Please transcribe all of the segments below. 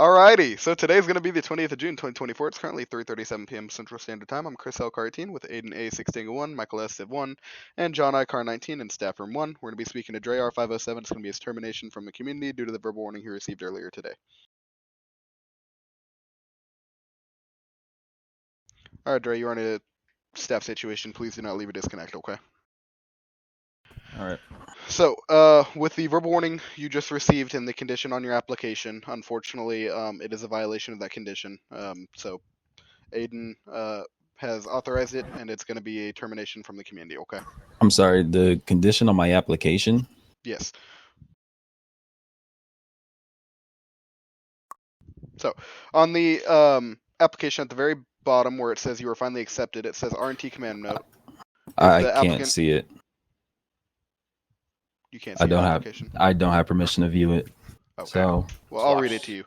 Alrighty, so today's going to be the 20th of June, 2024. It's currently 3:37 p.m. Central Standard Time. I'm Chris L. Cartine with Aiden A. 1601, Michael S. Civ 1, and John I. Car 19 in Staff Room 1. We're going to be speaking to Dre R 507. It's going to be his termination from the community due to the verbal warning he received earlier today. Alright, Dre, you're on a staff situation. Please do not leave a disconnect, okay? Alright. So, with the verbal warning you just received and the condition on your application, unfortunately, it is a violation of that condition. So, Aiden has authorized it, and it's going to be a termination from the community, okay? I'm sorry, the condition on my application? Yes. So, on the application at the very bottom where it says you were finally accepted, it says R&T command note. I can't see it. You can't see the application? I don't have permission to view it. Okay. So, well, I'll read it to you.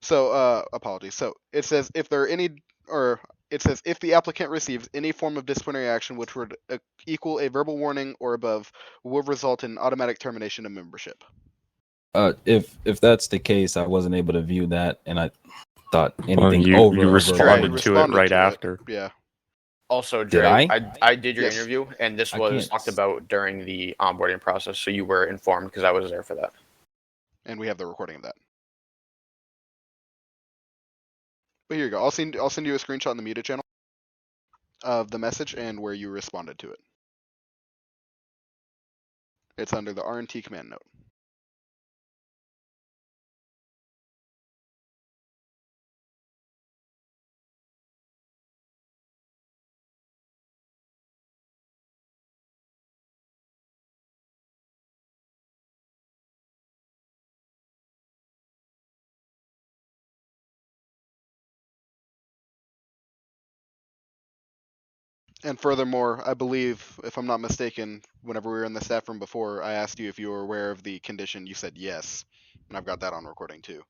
So, apologies. So, it says if there are any, or it says if the applicant receives any form of disciplinary action which would equal a verbal warning or above, will result in automatic termination of membership. If that's the case, I wasn't able to view that, and I thought anything you responded to it right after. Yeah. Also, Dre, I did your interview, and this was talked about during the onboarding process, so you were informed because I was there for that. And we have the recording of that. But here you go. I'll send you a screenshot in the muted channel of the message and where you responded to it. It's under the R&T command note. And furthermore, I believe, if I'm not mistaken, whenever we were in the staff room before, I asked you if you were aware of the condition. You said yes, and I've got that on recording too.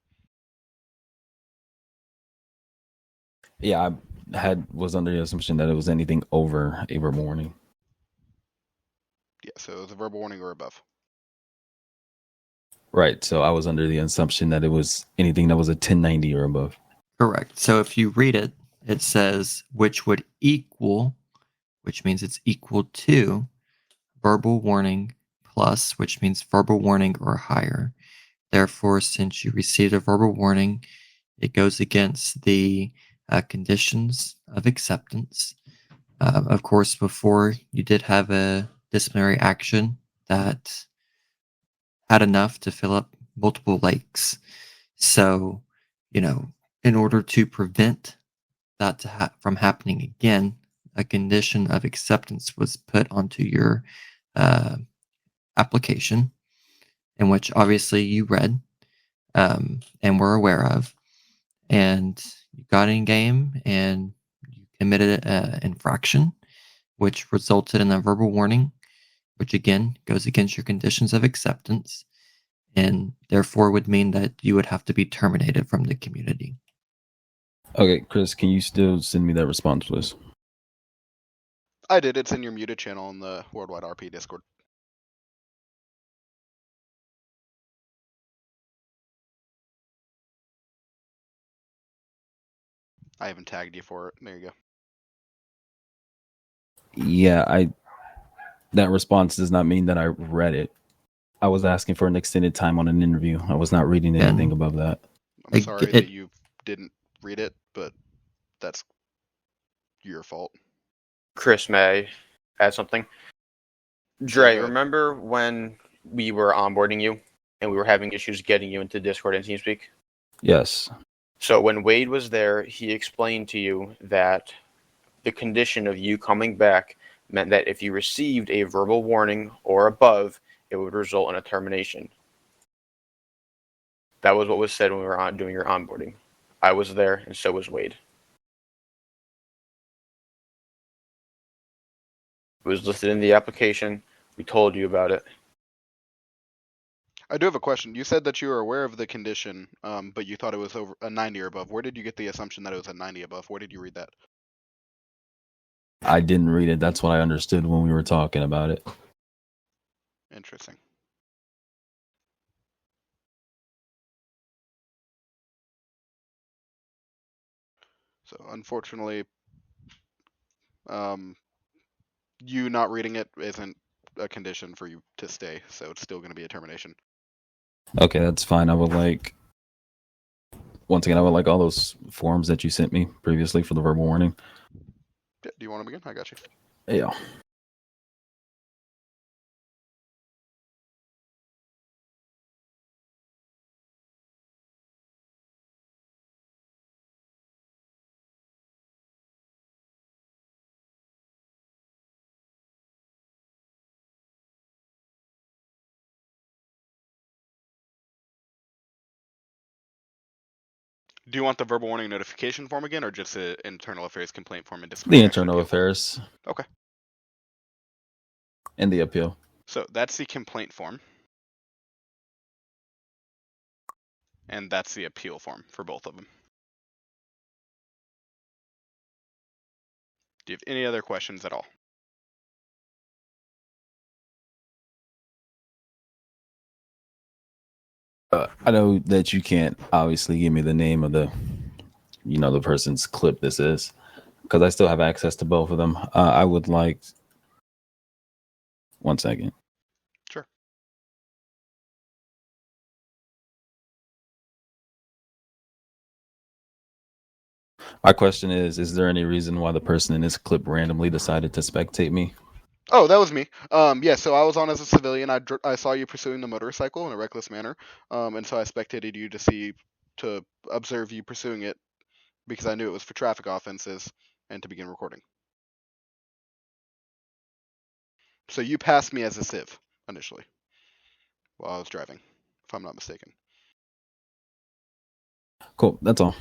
Yeah, I was under the assumption that it was anything over a verbal warning. Yeah, so it was a verbal warning or above. Right, so I was under the assumption that it was anything that was a 1090 or above. Correct. So if you read it, it says which would equal, which means it's equal to verbal warning plus, which means verbal warning or higher. Therefore, since you received a verbal warning, it goes against the conditions of acceptance. Of course, before you did have a disciplinary action that had enough to fill up multiple lakes. So, in order to prevent that from happening again, a condition of acceptance was put onto your application, in which obviously you read and were aware of, and you got in game and you committed an infraction, which resulted in a verbal warning, which again goes against your conditions of acceptance, and therefore would mean that you would have to be terminated from the community. Okay, Chris, can you still send me that response, please? I did. It's in your muted channel in the Worldwide RP Discord. I haven't tagged you for it. There you go. Yeah, that response does not mean that I read it. I was asking for an extended time on an interview. I was not reading anything above that. I'm sorry that you didn't read it, but that's your fault. Chris, may I add something? Dre, remember when we were onboarding you and we were having issues getting you into Discord and TeamSpeak? Yes. So when Wade was there, he explained to you that the condition of you coming back meant that if you received a verbal warning or above, it would result in a termination. That was what was said when we were doing your onboarding. I was there, and so was Wade. It was listed in the application. We told you about it. I do have a question. You said that you were aware of the condition, but you thought it was over a 90 or above. Where did you get the assumption that it was a 90 above? Where did you read that? I didn't read it. That's what I understood when we were talking about it. Interesting. So unfortunately, you not reading it isn't a condition for you to stay, so it's still going to be a termination. Okay, that's fine. Once again, I would like all those forms that you sent me previously for the verbal warning. Yeah, do you want them again? I got you. Yeah. Do you want the verbal warning notification form again, or just an internal affairs complaint form and The disciplinary internal action appeal? affairs. Okay. And the appeal. So that's the complaint form. And that's the appeal form for both of them. Do you have any other questions at all? I know that you can't obviously give me the name of the person's clip this is, because I still have access to both of them. I would like 1 second. Sure. My question is there any reason why the person in this clip randomly decided to spectate me? Oh, that was me. Yeah, so I was on as a civilian. I saw you pursuing the motorcycle in a reckless manner, and so I spectated you to observe you pursuing it because I knew it was for traffic offenses and to begin recording. So you passed me as a civ initially while I was driving, if I'm not mistaken. Cool, that's all.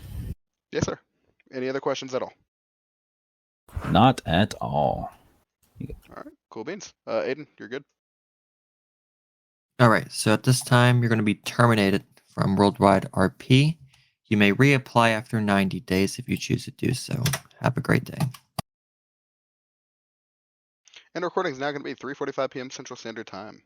Yes, sir. Any other questions at all? Not at all. All right, cool beans. Aiden, you're good. All right, so at this time, you're going to be terminated from Worldwide RP. You may reapply after 90 days if you choose to do so. Have a great day. And recording is now going to be 3:45 p.m. Central Standard Time.